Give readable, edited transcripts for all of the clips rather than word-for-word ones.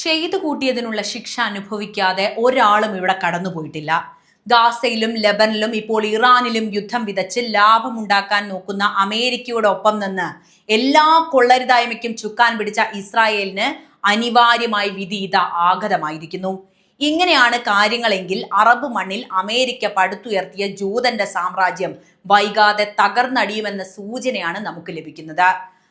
ചെയ്തു കൂട്ടിയതിനുള്ള ശിക്ഷ അനുഭവിക്കാതെ ഒരാളും ഇവിടെ കടന്നുപോയിട്ടില്ല. ഗാസയിലും ലെബനിലും ഇപ്പോൾ ഇറാനിലും യുദ്ധം വിതച്ച് ലാഭമുണ്ടാക്കാൻ നോക്കുന്ന അമേരിക്കയോടൊപ്പം നിന്ന് എല്ലാ കൊള്ളരുതായ്മയ്ക്കും ചുക്കാൻ പിടിച്ച ഇസ്രായേലിന് അനിവാര്യമായി വിധി ഇതാ ആഗതമായിരിക്കുന്നു. ഇങ്ങനെയാണ് കാര്യങ്ങളെങ്കിൽ അറബ് മണ്ണിൽ അമേരിക്ക പടുത്തുയർത്തിയ ജൂതന്റെ സാമ്രാജ്യം വൈകാതെ തകർന്നടിയുമെന്ന സൂചനയാണ് നമുക്ക് ലഭിക്കുന്നത്.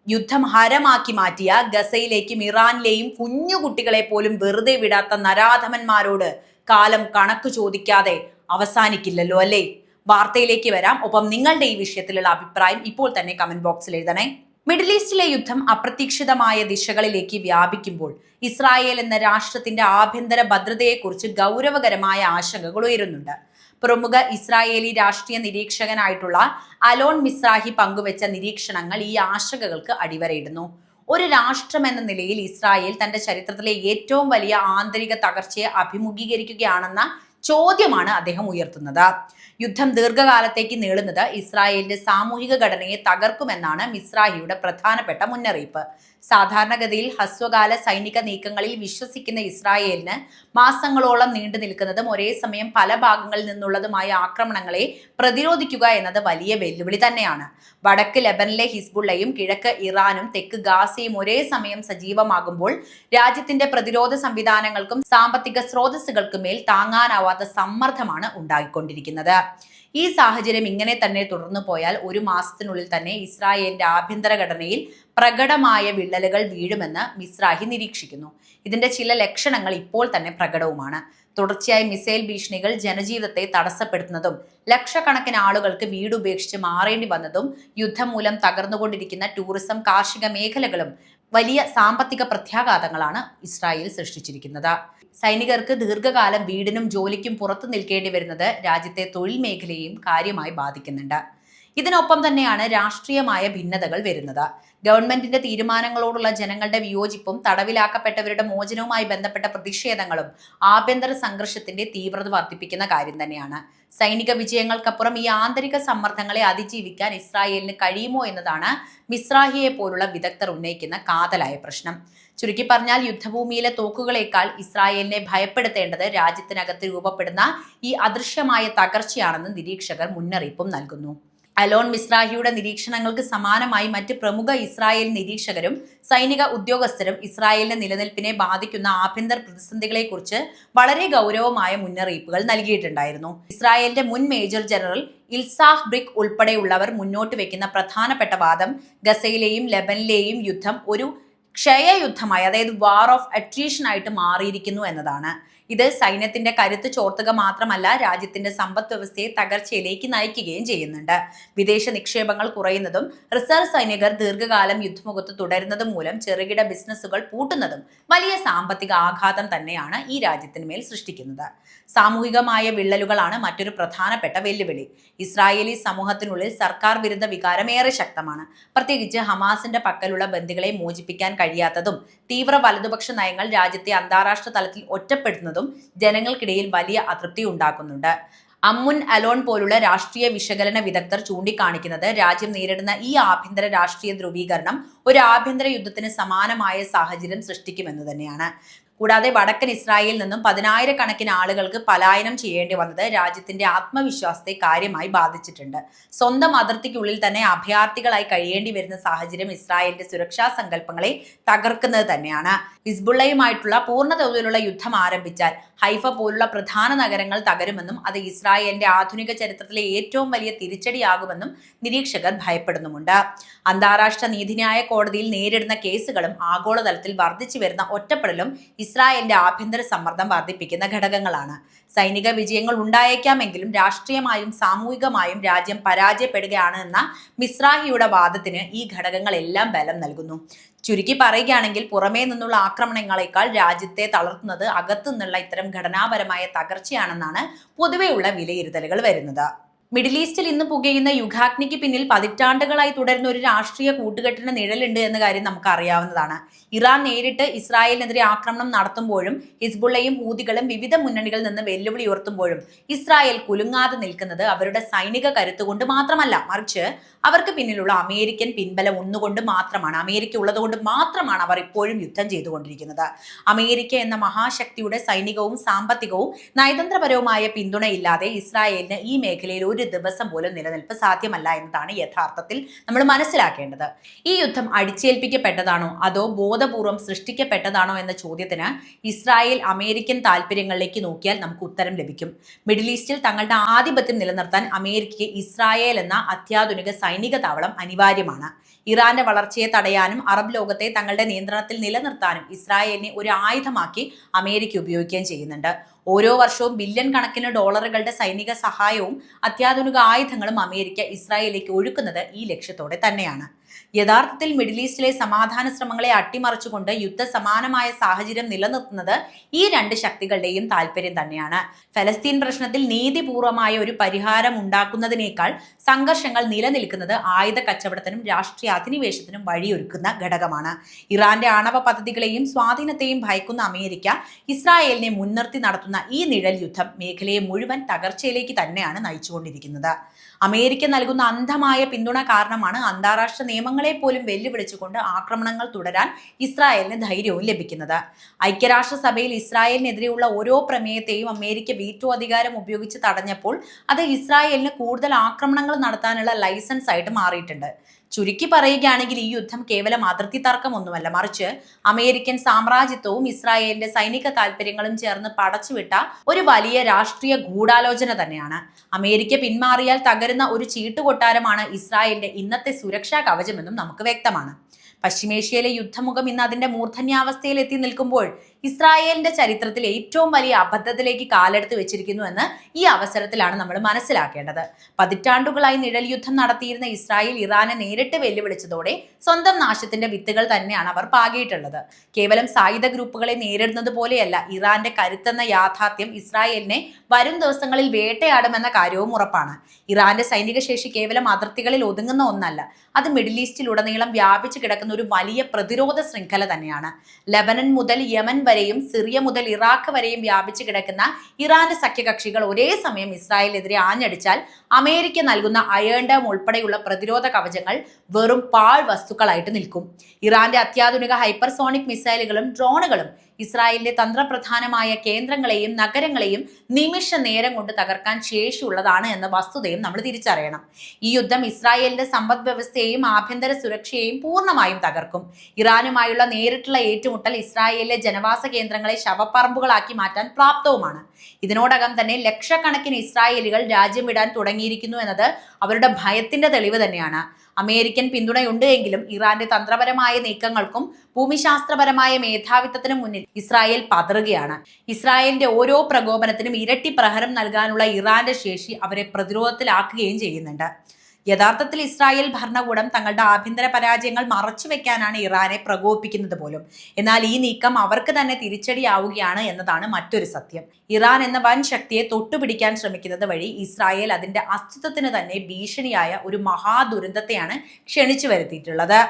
യുദ്ധം ഹരമാക്കി മാറ്റിയ ഗസയിലേക്കും ഇറാനിലെയും കുഞ്ഞു കുട്ടികളെ പോലും വെറുതെ വിടാത്ത നരാധമന്മാരോട് കാലം കണക്ക് ചോദിക്കാതെ അവസാനിക്കില്ലല്ലോ അല്ലേ? വാർത്തയിലേക്ക് വരാം. ഒപ്പം നിങ്ങളുടെ ഈ വിഷയത്തിലുള്ള അഭിപ്രായം ഇപ്പോൾ തന്നെ കമന്റ് ബോക്സിൽ എഴുതണേ. മിഡിൽ ഈസ്റ്റിലെ യുദ്ധം അപ്രതീക്ഷിതമായ ദിശകളിലേക്ക് വ്യാപിക്കുമ്പോൾ ഇസ്രായേൽ എന്ന രാഷ്ട്രത്തിന്റെ ആഭ്യന്തര ഭദ്രതയെക്കുറിച്ച് ഗൗരവകരമായ ആശങ്കകൾ ഉയരുന്നുണ്ട്. പ്രമുഖ ഇസ്രായേലി രാഷ്ട്രീയ നിരീക്ഷകനായിട്ടുള്ള അലോൺ മിസ്രാഹി പങ്കുവെച്ച നിരീക്ഷണങ്ങൾ ഈ ആശങ്കകൾക്ക് അടിവരയിടുന്നു. ഒരു രാഷ്ട്രം എന്ന നിലയിൽ ഇസ്രായേൽ തന്റെ ചരിത്രത്തിലെ ഏറ്റവും വലിയ ആന്തരിക തകർച്ചയെ അഭിമുഖീകരിക്കുകയാണെന്ന ചോദ്യമാണ് അദ്ദേഹം ഉയർത്തുന്നത്. യുദ്ധം ദീർഘകാലത്തേക്ക് നീളുന്നത് ഇസ്രായേലിന്റെ സാമൂഹിക ഘടനയെ തകർക്കുമെന്നാണ് മിസ്രാഹിയുടെ പ്രധാനപ്പെട്ട മുന്നറിയിപ്പ്. സാധാരണഗതിയിൽ ഹ്രസ്വകാല സൈനിക നീക്കങ്ങളിൽ വിശ്വസിക്കുന്ന ഇസ്രായേലിന് മാസങ്ങളോളം നീണ്ടു നിൽക്കുന്നതും ഒരേ സമയം പല ഭാഗങ്ങളിൽ നിന്നുള്ളതുമായ ആക്രമണങ്ങളെ പ്രതിരോധിക്കുക എന്നത് വലിയ വെല്ലുവിളി തന്നെയാണ്. വടക്ക് ലെബനിലെ ഹിസ്ബുള്ളയും കിഴക്ക് ഇറാനും തെക്ക് ഗാസയും ഒരേ സമയം സജീവമാകുമ്പോൾ രാജ്യത്തിന്റെ പ്രതിരോധ സംവിധാനങ്ങൾക്കും സാമ്പത്തിക സ്രോതസ്സുകൾക്കും മേൽ താങ്ങാനാവാത്ത സമ്മർദ്ദമാണ് ഉണ്ടായിക്കൊണ്ടിരിക്കുന്നത്. ഈ സാഹചര്യം ഇങ്ങനെ തന്നെ തുടർന്നു പോയാൽ ഒരു മാസത്തിനുള്ളിൽ തന്നെ ഇസ്രായേലിന്റെ ആഭ്യന്തര ഘടനയിൽ പ്രകടമായ വിള്ളലുകൾ വീഴുമെന്ന് മിസ്രാഹി നിരീക്ഷിക്കുന്നു. ഇതിന്റെ ചില ലക്ഷണങ്ങൾ ഇപ്പോൾ തന്നെ പ്രകടവുമാണ്. തുടർച്ചയായി മിസൈൽ ഭീഷണികൾ ജനജീവിതത്തെ തടസ്സപ്പെടുത്തുന്നതും ലക്ഷക്കണക്കിന് ആളുകൾക്ക് വീടുപേക്ഷിച്ച് മാറേണ്ടി വന്നതും യുദ്ധം മൂലം തകർന്നുകൊണ്ടിരിക്കുന്ന ടൂറിസം, കാർഷിക മേഖലകളും വലിയ സാമ്പത്തിക പ്രത്യാഘാതങ്ങളാണ് ഇസ്രായേൽ സൃഷ്ടിച്ചിരിക്കുന്നത്. സൈനികർക്ക് ദീർഘകാലം വീടിനും ജോലിക്കും പുറത്തു നിൽക്കേണ്ടി വരുന്നത് രാജ്യത്തെ തൊഴിൽ മേഖലയെയും കാര്യമായി ബാധിക്കുന്നുണ്ട്. ഇതിനൊപ്പം തന്നെയാണ് രാഷ്ട്രീയമായ ഭിന്നതകൾ വരുന്നത്. ഗവൺമെന്റിന്റെ തീരുമാനങ്ങളോടുള്ള ജനങ്ങളുടെ വിയോജിപ്പും തടവിലാക്കപ്പെട്ടവരുടെ മോചനവുമായി ബന്ധപ്പെട്ട പ്രതിഷേധങ്ങളും ആഭ്യന്തര സംഘർഷത്തിന്റെ തീവ്രത വർദ്ധിപ്പിക്കുന്ന കാര്യം തന്നെയാണ്. സൈനിക വിജയങ്ങൾക്കപ്പുറം ഈ ആന്തരിക സമ്മർദ്ദങ്ങളെ അതിജീവിക്കാൻ ഇസ്രായേലിന് കഴിയുമോ എന്നതാണ് മിസ്രാഹിയെ പോലുള്ള വിദഗ്ധർ ഉന്നയിക്കുന്ന കാതലായ പ്രശ്നം. ചുരുക്കി പറഞ്ഞാൽ യുദ്ധഭൂമിയിലെ തോക്കുകളേക്കാൾ ഇസ്രായേലിനെ ഭയപ്പെടുത്തേണ്ടത് രാജ്യത്തിനകത്ത് രൂപപ്പെടുന്ന ഈ അദൃശ്യമായ തകർച്ചയാണെന്ന് നിരീക്ഷകർ മുന്നറിയിപ്പും നൽകുന്നു. അലോൺ മിസ്രാഹിയുടെ നിരീക്ഷണങ്ങൾക്ക് സമാനമായി മറ്റ് പ്രമുഖ ഇസ്രായേൽ നിരീക്ഷകരും സൈനിക ഉദ്യോഗസ്ഥരും ഇസ്രായേലിന്റെ നിലനിൽപ്പിനെ ബാധിക്കുന്ന ആഭ്യന്തര പ്രതിസന്ധികളെക്കുറിച്ച് വളരെ ഗൗരവമായ മുന്നറിയിപ്പുകൾ നൽകിയിട്ടുണ്ടായിരുന്നു. ഇസ്രായേലിന്റെ മുൻ മേജർ ജനറൽ ഇൽസാഹ് ബ്രിക് ഉൾപ്പെടെയുള്ളവർ മുന്നോട്ട് വെക്കുന്ന പ്രധാനപ്പെട്ട വാദം ഗസയിലെയും ലെബനിലെയും യുദ്ധം ഒരു ക്ഷയയുദ്ധമായി, അതായത് വാർ ഓഫ് അട്രീഷൻ ആയിട്ട് മാറിയിരിക്കുന്നു എന്നതാണ്. ഇത് സൈന്യത്തിന്റെ കരുത്ത് ചോർത്തുക മാത്രമല്ല, രാജ്യത്തിന്റെ സമ്പദ് വ്യവസ്ഥയെ തകർച്ചയിലേക്ക് നയിക്കുകയും ചെയ്യുന്നുണ്ട്. വിദേശ നിക്ഷേപങ്ങൾ കുറയുന്നതും റിസർവ് സൈനികർ ദീർഘകാലം യുദ്ധമുഖത്ത് തുടരുന്നതും മൂലം ചെറുകിട ബിസിനസ്സുകൾ പൂട്ടുന്നതും വലിയ സാമ്പത്തിക ആഘാതം തന്നെയാണ് ഈ രാജ്യത്തിന് മേൽ സൃഷ്ടിക്കുന്നത്. സാമൂഹികമായ വിള്ളലുകളാണ് മറ്റൊരു പ്രധാനപ്പെട്ട വെല്ലുവിളി. ഇസ്രായേലി സമൂഹത്തിനുള്ളിൽ സർക്കാർ വിരുദ്ധ വികാരം ഏറെ ശക്തമാണ്. പ്രത്യേകിച്ച് ഹമാസിന്റെ പക്കലുള്ള ബന്ദികളെ മോചിപ്പിക്കാൻ കഴിയാത്തതും തീവ്ര വലതുപക്ഷ നയങ്ങൾ രാജ്യത്തെ അന്താരാഷ്ട്ര തലത്തിൽ ഒറ്റപ്പെടുത്തുന്നതും ജനങ്ങൾക്കിടയിൽ വലിയ അതൃപ്തി ഉണ്ടാക്കുന്നുണ്ട്. അമ്മുൻ അലോൺ പോലുള്ള രാഷ്ട്രീയ വിശകലന വിദഗ്ധർ ചൂണ്ടിക്കാണിക്കുന്നത് രാജ്യം നേരിടുന്ന ഈ ആഭ്യന്തര രാഷ്ട്രീയ ധ്രുവീകരണം ഒരു ആഭ്യന്തര യുദ്ധത്തിന് സമാനമായ സാഹചര്യം സൃഷ്ടിക്കുമെന്ന് തന്നെയാണ്. കൂടാതെ വടക്കൻ ഇസ്രായേലിൽ നിന്നും 10,000-കണക്കിന് ആളുകൾക്ക് പലായനം ചെയ്യേണ്ടി വന്നത് രാജ്യത്തിന്റെ ആത്മവിശ്വാസത്തെ കാര്യമായി ബാധിച്ചിട്ടുണ്ട്. സ്വന്തം അതിർത്തിക്കുള്ളിൽ തന്നെ അഭയാർത്ഥികളായി കഴിയേണ്ടി വരുന്ന സാഹചര്യം ഇസ്രായേലിന്റെ സുരക്ഷാ സങ്കല്പങ്ങളെ തകർക്കുന്നത് തന്നെയാണ്. ഹിസ്ബുള്ളയുമായിട്ടുള്ള പൂർണ്ണതോതിലുള്ള യുദ്ധം ആരംഭിച്ചാൽ ഹൈഫ പോലുള്ള പ്രധാന നഗരങ്ങൾ തകരുമെന്നും അത് ഇസ്രായേലിന്റെ ആധുനിക ചരിത്രത്തിലെ ഏറ്റവും വലിയ തിരിച്ചടിയാകുമെന്നും നിരീക്ഷകർ ഭയപ്പെടുന്നുമുണ്ട്. അന്താരാഷ്ട്ര നീതിന്യായ കോടതിയിൽ നേരിടുന്ന കേസുകളും ആഗോളതലത്തിൽ വർദ്ധിച്ചു വരുന്ന ഒറ്റപ്പെടലും ഇസ്രായേലിന്റെ ആഭ്യന്തര സമ്മർദ്ദം വർദ്ധിപ്പിക്കുന്ന ഘടകങ്ങളാണ്. സൈനിക വിജയങ്ങൾ ഉണ്ടായേക്കാമെങ്കിലും രാഷ്ട്രീയമായും സാമൂഹികമായും രാജ്യം പരാജയപ്പെടുകയാണ് എന്ന മിസ്രാഹിയുടെ വാദത്തിന് ഈ ഘടകങ്ങളെല്ലാം ബലം നൽകുന്നു. ചുരുക്കി പറയുകയാണെങ്കിൽ പുറമേ നിന്നുള്ള ആക്രമണങ്ങളെക്കാൾ രാജ്യത്തെ തളർത്തുന്നത് അകത്തു നിന്നുള്ള ഇത്തരം ഘടനാപരമായ തകർച്ചയാണെന്നാണ് പൊതുവെയുള്ള വിലയിരുത്തലുകൾ വരുന്നത്. മിഡിൽ ഈസ്റ്റിൽ ഇന്ന് പുകയുന്ന യുഗാഗ്നിക്ക് പിന്നിൽ പതിറ്റാണ്ടുകളായി തുടരുന്ന ഒരു രാഷ്ട്രീയ കൂട്ടുകെട്ടിന് നിഴലുണ്ട് എന്ന കാര്യം നമുക്ക് അറിയാവുന്നതാണ്. ഇറാൻ നേരിട്ട് ഇസ്രായേലിനെതിരെ ആക്രമണം നടത്തുമ്പോഴും ഹിസ്ബുള്ളയും ഹൂതികളും വിവിധ മുന്നണികളിൽ നിന്ന് വെല്ലുവിളി ഉയർത്തുമ്പോഴും ഇസ്രായേൽ കുലുങ്ങാതെ നിൽക്കുന്നത് അവരുടെ സൈനിക കരുത്തുകൊണ്ട് മാത്രമല്ല, മറിച്ച് അവർക്ക് പിന്നിലുള്ള അമേരിക്കൻ പിൻബലം ഒന്നുകൊണ്ട് മാത്രമാണ്, അമേരിക്ക ഉള്ളതുകൊണ്ട് മാത്രമാണ് അവർ ഇപ്പോഴും യുദ്ധം ചെയ്തുകൊണ്ടിരിക്കുന്നത്. അമേരിക്ക എന്ന മഹാശക്തിയുടെ സൈനികവും സാമ്പത്തികവും നയതന്ത്രപരവുമായ പിന്തുണയില്ലാതെ ഇസ്രായേലിന് ഈ മേഖലയിൽ ഒരു ദിവസം പോലും നിലനിൽപ്പ് സാധ്യമല്ല എന്നതാണ് യഥാർത്ഥത്തിൽ നമ്മൾ മനസ്സിലാക്കേണ്ടത്. ഈ യുദ്ധം അടിച്ചേൽപ്പിക്കപ്പെട്ടതാണോ അതോ ബോധപൂർവം സൃഷ്ടിക്കപ്പെട്ടതാണോ എന്ന ചോദ്യത്തിന് ഇസ്രായേൽ അമേരിക്കൻ താല്പര്യങ്ങളിലേക്ക് നോക്കിയാൽ നമുക്ക് ഉത്തരം ലഭിക്കും. മിഡിൽ ഈസ്റ്റിൽ തങ്ങളുടെ ആധിപത്യം നിലനിർത്താൻ അമേരിക്കയ്ക്ക് ഇസ്രായേൽ എന്ന അത്യാധുനിക സൈനിക താവളം അനിവാര്യമാണ്. ഇറാന്റെ വളർച്ചയെ തടയാനും അറബ് ലോകത്തെ തങ്ങളുടെ നിയന്ത്രണത്തിൽ നിലനിർത്താനും ഇസ്രായേലിനെ ഒരു ആയുധമാക്കി അമേരിക്ക ഉപയോഗിക്കുകയും ചെയ്യുന്നുണ്ട്. ഓരോ വർഷവും ബില്യൺ കണക്കിന് ഡോളറുകളുടെ സൈനിക സഹായവും അത്യാധുനിക ആയുധങ്ങളും അമേരിക്ക ഇസ്രായേലിലേക്ക് ഒഴുക്കുന്നത് ഈ ലക്ഷ്യത്തോടെ തന്നെയാണ്. യഥാർത്ഥത്തിൽ മിഡിൽ ഈസ്റ്റിലെ സമാധാന ശ്രമങ്ങളെ അട്ടിമറിച്ചുകൊണ്ട് യുദ്ധസമാനമായ സാഹചര്യം നിലനിർത്തുന്നത് ഈ രണ്ട് ശക്തികളുടെയും താല്പര്യം തന്നെയാണ്. ഫലസ്തീൻ പ്രശ്നത്തിൽ നീതിപൂർവമായ ഒരു പരിഹാരം ഉണ്ടാക്കുന്നതിനേക്കാൾ സംഘർഷങ്ങൾ നിലനിൽക്കുന്നത് ആയുധ കച്ചവടത്തിനും രാഷ്ട്രീയ അധിനിവേശത്തിനും വഴിയൊരുക്കുന്ന ഘടകമാണ്. ഇറാന്റെ ആണവ പദ്ധതികളെയും സ്വാധീനത്തെയും ഭയക്കുന്ന അമേരിക്ക ഇസ്രായേലിനെ മുൻനിർത്തി നടത്തുന്ന ഈ നിഴൽ യുദ്ധം മേഖലയെ മുഴുവൻ തകർച്ചയിലേക്ക് തന്നെയാണ് നയിച്ചുകൊണ്ടിരിക്കുന്നത്. അമേരിക്ക നൽകുന്ന അന്ധമായ പിന്തുണ കാരണമാണ് അന്താരാഷ്ട്ര നിയമങ്ങളെ പോലും വെല്ലുവിളിച്ചുകൊണ്ട് ആക്രമണങ്ങൾ തുടരാൻ ഇസ്രായേലിന് ധൈര്യവും ലഭിക്കുന്നത്. ഐക്യരാഷ്ട്രസഭയിൽ ഇസ്രായേലിനെതിരെയുള്ള ഓരോ പ്രമേയത്തെയും അമേരിക്ക വീറ്റോ അധികാരം ഉപയോഗിച്ച് തടഞ്ഞപ്പോൾ അത് ഇസ്രായേലിന് കൂടുതൽ ആക്രമണങ്ങൾ നടത്താനുള്ള ലൈസൻസ് ആയിട്ട് മാറിയിട്ടുണ്ട്. ചുരുക്കി പറയുകയാണെങ്കിൽ ഈ യുദ്ധം കേവലം അതിർത്തി തർക്കമൊന്നുമല്ല, മറിച്ച് അമേരിക്കൻ സാമ്രാജ്യത്വവും ഇസ്രായേലിന്റെ സൈനിക താല്പര്യങ്ങളും ചേർന്ന് പടച്ചുവിട്ട ഒരു വലിയ രാഷ്ട്രീയ ഗൂഢാലോചന തന്നെയാണ്. അമേരിക്ക പിന്മാറിയാൽ തകരുന്ന ഒരു ചീട്ടുകൊട്ടാരമാണ് ഇസ്രായേലിന്റെ ഇന്നത്തെ സുരക്ഷാ കവചമെന്നും നമുക്ക് വ്യക്തമാണ്. പശ്ചിമേഷ്യയിലെ യുദ്ധമുഖം ഇന്ന് അതിന്റെ മൂർധന്യാവസ്ഥയിൽ എത്തി നിൽക്കുമ്പോൾ ഇസ്രായേലിന്റെ ചരിത്രത്തിൽ ഏറ്റവും വലിയ അബദ്ധത്തിലേക്ക് കാലെടുത്ത് വെച്ചിരിക്കുന്നു എന്ന് ഈ അവസരത്തിലാണ് നമ്മൾ മനസ്സിലാക്കേണ്ടത്. പതിറ്റാണ്ടുകളായി നിഴൽ യുദ്ധം നടത്തിയിരുന്ന ഇസ്രായേൽ ഇറാനെ നേരിട്ട് വെല്ലുവിളിച്ചതോടെ സ്വന്തം നാശത്തിന്റെ വിത്തുകൾ തന്നെയാണ് അവർ പാകിയിട്ടുള്ളത്. കേവലം സായുധ ഗ്രൂപ്പുകളെ നേരിടുന്നത് പോലെയല്ല ഇറാന്റെ കരുത്തെന്ന യാഥാർത്ഥ്യം ഇസ്രായേലിനെ വരും ദിവസങ്ങളിൽ വേട്ടയാടുമെന്ന കാര്യവും ഉറപ്പാണ്. ഇറാന്റെ സൈനിക ശേഷി കേവലം അതിർത്തികളിൽ ഒതുങ്ങുന്ന ഒന്നല്ല, അത് മിഡിൽ ഈസ്റ്റിലുടനീളം വ്യാപിച്ചു കിടക്കുന്ന ഒരു വലിയ പ്രതിരോധ ശൃംഖല തന്നെയാണ്. ലെബനൻ മുതൽ യമൻ വരെയും സിറിയ മുതൽ ഇറാഖ് വരെയും വ്യാപിച്ചു കിടക്കുന്ന ഇറാന്റെ സഖ്യകക്ഷികൾ ഒരേ സമയം ഇസ്രായേലിനെതിരെ ആഞ്ഞടിച്ചാൽ അമേരിക്ക നൽകുന്ന അയേൺ ഡോം ഉൾപ്പെടെയുള്ള പ്രതിരോധ കവചങ്ങൾ വെറും പാഴ് വസ്തുക്കളായിട്ട് നിൽക്കും. ഇറാന്റെ അത്യാധുനിക ഹൈപ്പർസോണിക് മിസൈലുകളും ഡ്രോണുകളും ഇസ്രായേലിലെ തന്ത്രപ്രധാനമായ കേന്ദ്രങ്ങളെയും നഗരങ്ങളെയും നിമിഷ നേരം കൊണ്ട് തകർക്കാൻ ശേഷിയുള്ളതാണ് എന്ന വസ്തുതയും നമ്മൾ തിരിച്ചറിയണം. ഈ യുദ്ധം ഇസ്രായേലിന്റെ സമ്പദ് വ്യവസ്ഥയെയും ആഭ്യന്തര സുരക്ഷയെയും പൂർണ്ണമായും തകർക്കും. ഇറാനുമായുള്ള നേരിട്ടുള്ള ഏറ്റുമുട്ടൽ ഇസ്രായേലിലെ ജനവാസ കേന്ദ്രങ്ങളെ ശവപ്പറമ്പുകളാക്കി മാറ്റാൻ പ്രാപ്തവുമാണ്. ഇതിനോടകം തന്നെ ലക്ഷക്കണക്കിന് ഇസ്രായേലികൾ രാജ്യം വിടാൻ തുടങ്ങിയിരിക്കുന്നു എന്നത് അവരുടെ ഭയത്തിന്റെ തെളിവ് തന്നെയാണ്. അമേരിക്കൻ പിന്തുണയുണ്ട് എങ്കിലും ഇറാന്റെ തന്ത്രപരമായ നീക്കങ്ങൾക്കും ഭൂമിശാസ്ത്രപരമായ മേധാവിത്വത്തിനും മുന്നിൽ ഇസ്രായേൽ പതറുകയാണ്. ഇസ്രായേലിന്റെ ഓരോ പ്രകോപനത്തിനും ഇരട്ടി പ്രഹരം നൽകാനുള്ള ഇറാന്റെ ശേഷി അവരെ പ്രതിരോധത്തിലാക്കുകയും ചെയ്യുന്നുണ്ട്. യഥാർത്ഥത്തിൽ ഇസ്രായേൽ ഭരണകൂടം തങ്ങളുടെ ആഭ്യന്തര പരാജയങ്ങൾ മറച്ചുവെക്കാനാണ് ഇറാനെ പ്രകോപിപ്പിക്കുന്നത് പോലും. എന്നാൽ ഈ നീക്കം അവർക്ക് തന്നെ തിരിച്ചടിയാവുകയാണ് എന്നതാണ് മറ്റൊരു സത്യം. ഇറാൻ എന്ന വൻ ശക്തിയെ തൊട്ടുപിടിക്കാൻ ശ്രമിക്കുന്നത് വഴി ഇസ്രായേൽ അതിന്റെ അസ്തിത്വത്തിന് തന്നെ ഭീഷണിയായ ഒരു മഹാദുരന്തത്തെയാണ് ക്ഷണിച്ചു വരുത്തിയിട്ടുള്ളത്.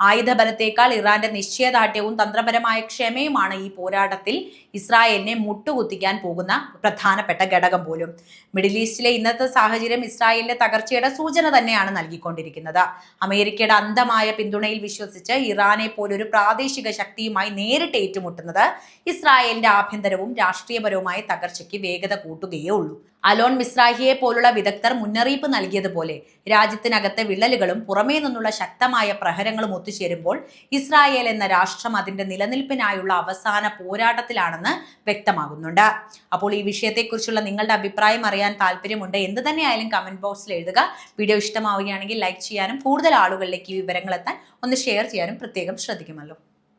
ആയുധബലത്തേക്കാൾ ഇറാന്റെ നിശ്ചയദാർഢ്യവും തന്ത്രപരമായ ക്ഷമയുമാണ് ഈ പോരാട്ടത്തിൽ ഇസ്രായേലിനെ മുട്ടുകുത്തിക്കാൻ പോകുന്ന പ്രധാനപ്പെട്ട ഘടകം പോലും. മിഡിൽ ഈസ്റ്റിലെ ഇന്നത്തെ സാഹചര്യം ഇസ്രായേലിന്റെ തകർച്ചയുടെ സൂചന തന്നെയാണ് നൽകിക്കൊണ്ടിരിക്കുന്നത്. അമേരിക്കയുടെ അന്ധമായ പിന്തുണയിൽ വിശ്വസിച്ച് ഇറാനെ പോലൊരു പ്രാദേശിക ശക്തിയുമായി നേരിട്ട് ഏറ്റുമുട്ടുന്നത് ഇസ്രായേലിന്റെ ആഭ്യന്തരവും രാഷ്ട്രീയപരവുമായ തകർച്ചയ്ക്ക് വേഗത കൂട്ടുകയേ ഉള്ളൂ. അലോൺ മിസ്രാഹിയെ പോലുള്ള വിദഗ്ധർ മുന്നറിയിപ്പ് നൽകിയതുപോലെ രാജ്യത്തിനകത്തെ വിള്ളലുകളും പുറമേ നിന്നുള്ള ശക്തമായ പ്രഹരങ്ങളും ഒത്തുചേരുമ്പോൾ ഇസ്രായേൽ എന്ന രാഷ്ട്രം അതിന്റെ നിലനിൽപ്പിനായുള്ള അവസാന പോരാട്ടത്തിലാണെന്ന് വ്യക്തമാകുന്നുണ്ട്. അപ്പോൾ ഈ വിഷയത്തെക്കുറിച്ചുള്ള നിങ്ങളുടെ അഭിപ്രായം അറിയാൻ താല്പര്യമുണ്ട്. എന്ത് തന്നെയായാലും കമന്റ് ബോക്സിൽ എഴുതുക. വീഡിയോ ഇഷ്ടമാവുകയാണെങ്കിൽ ലൈക്ക് ചെയ്യാനും കൂടുതൽ ആളുകളിലേക്ക് ഈ വിവരങ്ങൾ എത്താൻ ഒന്ന് ഷെയർ ചെയ്യാനും പ്രത്യേകം ശ്രദ്ധിക്കുമല്ലോ.